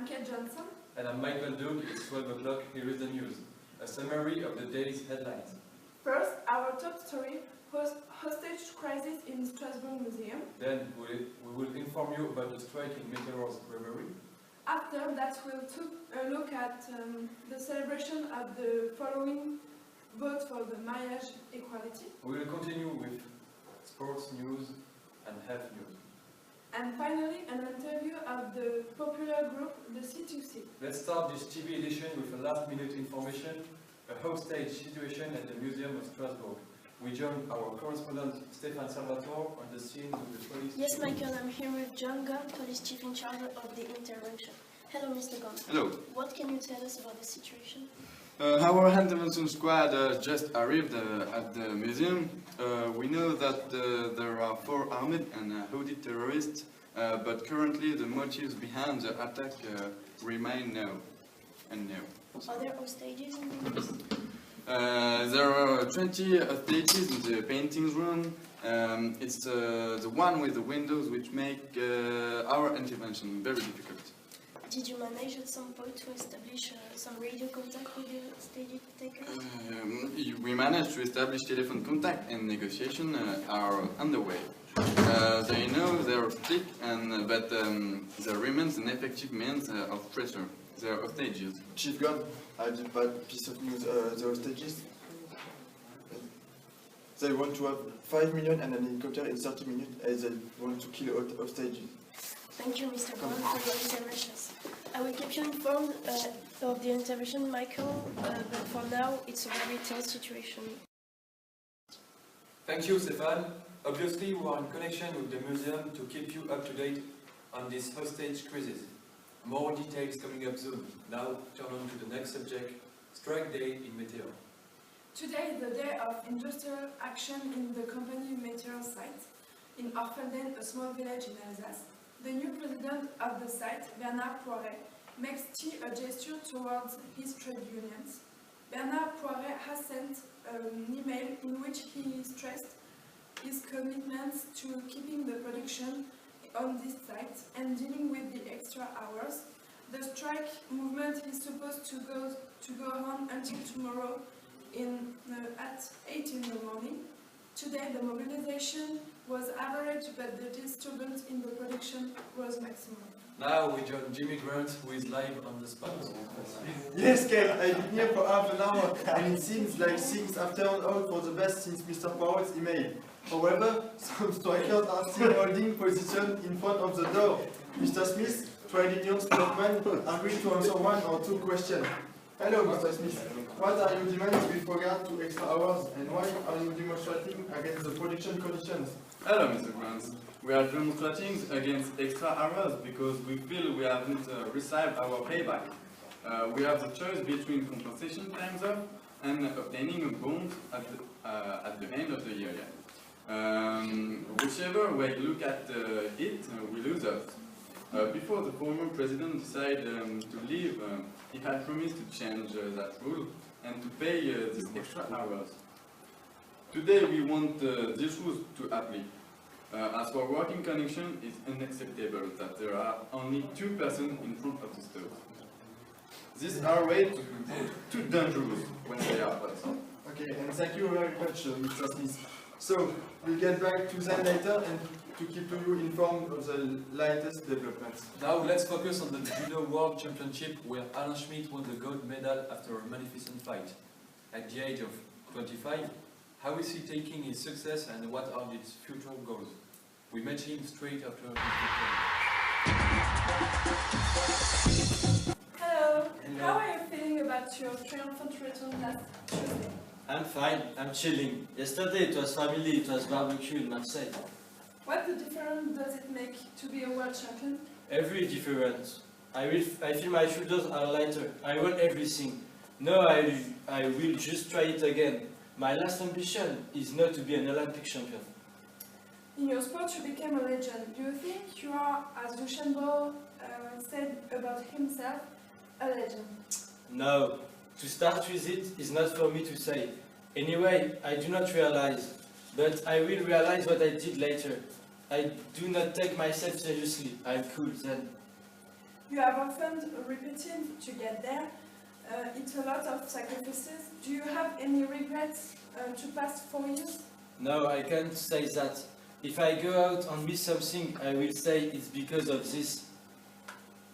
I'm Kate Johnson. And I'm Michael Duke. It's 12 o'clock. Here is the news. A summary of the day's headlines. First, our top story, hostage crisis in Strasbourg Museum. Then we will inform you about the strike in Meteor's Brewery. After that, we'll take a look at the celebration of the following vote for the marriage equality. We will continue with sports news and health news. And finally, an interview of the popular group, the C2C. Let's start this TV edition with a last-minute information, a hostage situation at the Museum of Strasbourg. We join our correspondent, Stéphane Salvatore, on the scene with the police. Yes, Michael, I'm here with John Gunn, police chief in charge of the intervention. Hello, Mr. Gunn. Hello. What can you tell us about the situation? Our intervention squad just arrived at the museum. We know that there are 4 armed and hooded terrorists, but currently the motives behind the attack remain unknown. Are there hostages in the museum? There are 20 hostages in the paintings room. It's the one with the windows which make our intervention very difficult. Did you manage at some point to establish some radio contact with the hostage takers? We managed to establish telephone contact and negotiations are underway. They know they're sick, but there remains an effective means of pressure. They are hostages. Chief Gunn, I have a bad piece of news. The hostages, they want to have 5 million and an helicopter in 30 minutes, as they want to kill hostages. Thank you, Mr. Gunn, for your interventions. I will keep you informed of the intervention, Michael, but for now, it's a very tense situation. Thank you, Stéphane. Obviously, we are in connection with the museum to keep you up to date on this hostage crisis. More details coming up soon. Now, turn on to the next subject, Strike Day in Meteor. Today is the day of industrial action in the company Meteor site in Orfelden, a small village in Alsace. The new president of the site, Bernard Poiret, makes a gesture towards his trade unions. Bernard Poiret has sent an email in which he stressed his commitments to keeping the production on this site and dealing with the extra hours. The strike movement is supposed to go on until tomorrow at 8 in the morning. Today the mobilization was average, but the disturbance in the production was maximum. Now we join Jimmy Grant, who is live on the spot. Yes, Kate, I've been here for half an hour, and it seems like things have turned out for the best since Mr. Poiret's email. However, some strikers are still holding position in front of the door. Mr. Smith, trade union spokesman, agreed to answer 1 or 2 questions. Hello, Mr. Smith. What are your demands with regard to extra hours, and why are you demonstrating against the production conditions? Hello, Mr. Grant. We are demonstrating against extra hours because we feel we haven't received our payback. We have the choice between compensation times off and obtaining a bond at the end of the year. Whichever way you look at it, we lose out. Before the former president decided to leave, he had promised to change that rule and to pay these extra hours. Today we want these rules to apply. As for working condition, it's unacceptable that there are only 2 persons in front of the stove. These are way too dangerous when they are hot. Okay, and thank you very much, Mr. Smith. So, we'll get back to them later and to keep you informed of the latest developments. Now let's focus on the Judo World Championship, where Alain Schmidt won the gold medal after a magnificent fight. At the age of 25, how is he taking his success and what are his future goals? We met him straight after his victory. Hello. How are you feeling about your triumphant return last Tuesday? I'm fine, I'm chilling. Yesterday it was family, it was barbecue in Marseille. What difference does it make to be a world champion? Every difference. I feel my shoulders are lighter. I won everything. No, I will just try it again. My last ambition is not to be an Olympic champion. In your sport you became a legend. Do you think you are, as Usain Bolt said about himself, a legend? No, to start with it is not for me to say. Anyway, I do not realize, but I will realize what I did later. I do not take myself seriously. I'm cool then. You have often repeated to get there. It's a lot of sacrifices. Do you have any regrets to past 4 years? No, I can't say that. If I go out and miss something, I will say it's because of this.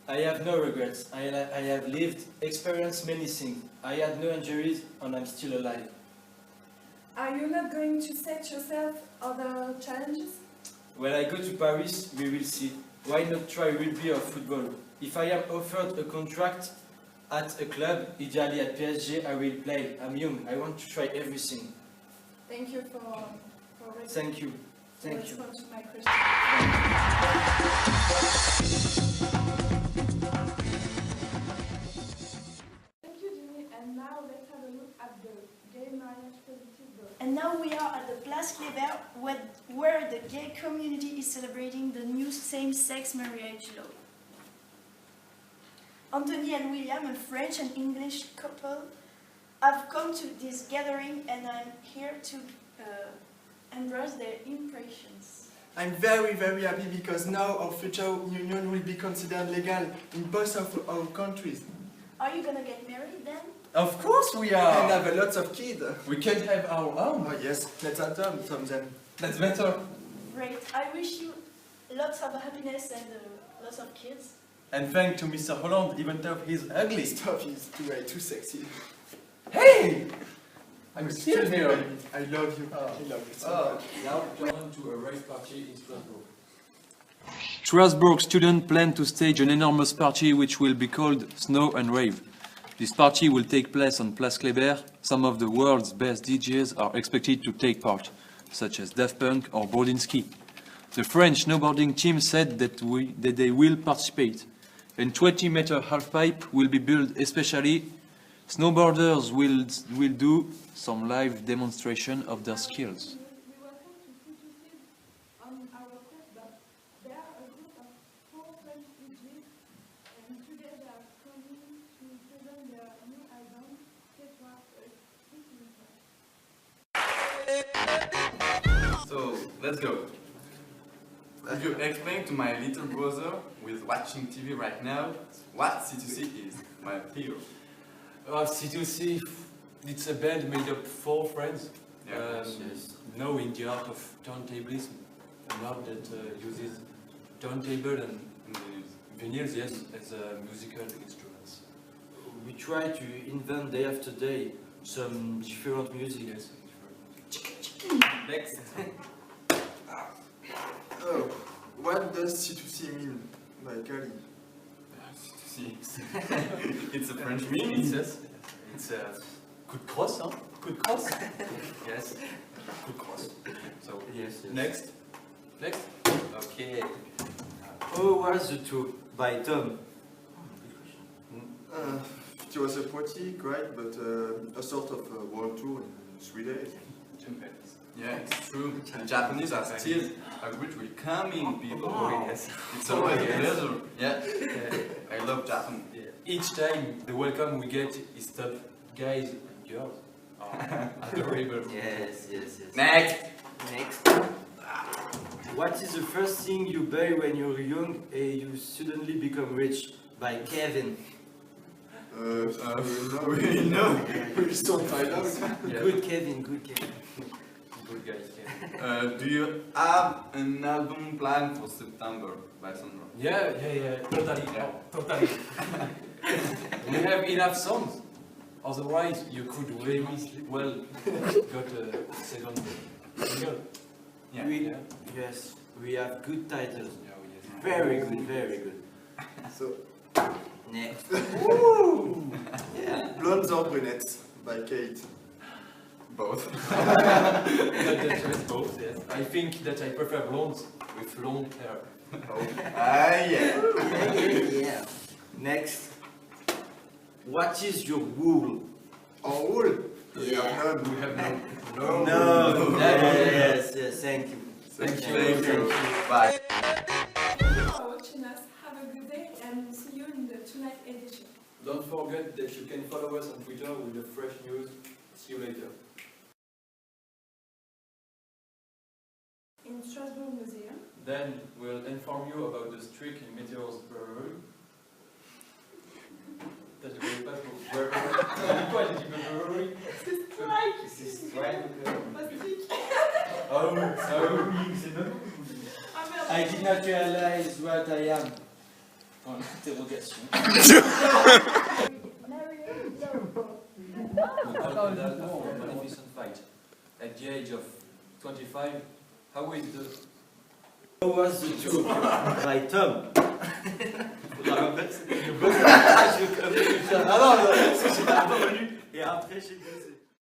I have no regrets. I have lived, experienced many things. I had no injuries and I'm still alive. Are you not going to set yourself other challenges? When I go to Paris, we will see. Why not try rugby or football? If I am offered a contract at a club, ideally at PSG, I will play. I'm young. I want to try everything. Thank you for Thank you. Thank you. responding to my question. Thank you, Jimmy. And now let's have a look at the gay marriage positive law. And now we are at the Place Kléber, where the gay community is celebrating the new same-sex marriage law. Anthony and William, a French and English couple, have come to this gathering, and I'm here to embrace their impressions. I'm very, very happy because now our future union will be considered legal in both of our countries. Are you gonna get married then? Of course we are! And have a lot of kids. We can have our own. Oh yes, let's adopt some then. That's better. Great. I wish you lots of happiness and lots of kids. And thanks to Mr. Holland, even though he's ugly. Stuff is too sexy. Hey! I'm still here. I love you. I love you so much. Now turn to a rave party in Strasbourg. Strasbourg students plan to stage an enormous party which will be called Snow and Rave. This party will take place on Place Kléber. Some of the world's best DJs are expected to take part, such as Daft Punk or Brodinski. The French snowboarding team said that they will participate. A 20-meter halfpipe will be built especially. Snowboarders will do some live demonstration of their skills. We welcome to C2C on our quest, but they are a group of 4 French DJs, and today they are coming to present their new album, Quechua. So, let's go. Could you explain to my little brother who is watching TV right now what C2C is? My hero. C2C, it's a band made of 4 friends. Yeah. Now in the art of turntablism, an art that uses turntable and vinyls, yes, as musical instruments. We try to invent day after day some different music. Yes. Next. Oh, what does C2C mean by Kali? C2C. It's a French meaning. It's a coup de crosse, huh? Coup de crosse? Yes. Coup de crosse. So, Yes. next. Next. Okay. How was the tour by Tom? It was a pretty great, but a sort of world tour in 3 days. Yeah, it's true. The Japanese are still a great welcoming people. Oh, yes. It's always a pleasure. Yeah. I love Japan. Each time the welcome we get is top guys and girls. Adorable. Yes. Next! Next. What is the first thing you buy when you're young and you suddenly become rich? By Kevin. We know. We still find out. Yeah. Good Kevin, good Kevin. Good guys, yeah. Do you have an album planned for September by Sandra? Yeah, totally. We have enough songs. Otherwise, you could very well got a second single. Yeah. Yes, we have good titles. Yeah, yes. Very good. So, Next. Blondes or Brunettes by Kate. Both. Not that choice, both, yes. I think that I prefer blondes with long hair. Yeah. Yeah. Next. What is your rule? Or wool? We Yeah. have none. We have no. No. Yes, thank you. Thank you. Bye. Thank you for watching us. Have a good day and see you in the tonight edition. Don't forget that you can follow us on Twitter with the fresh news. See you later. In Strasbourg Museum. Then we'll inform you about the streak in Meteor's brewery. I did not realize what I am. Point d'interrogation. The gold medal after a magnificent fight. At the age of 25, how is the How was the joke? By Tom. Ah non, J'ai pas relu et après j'ai bossé.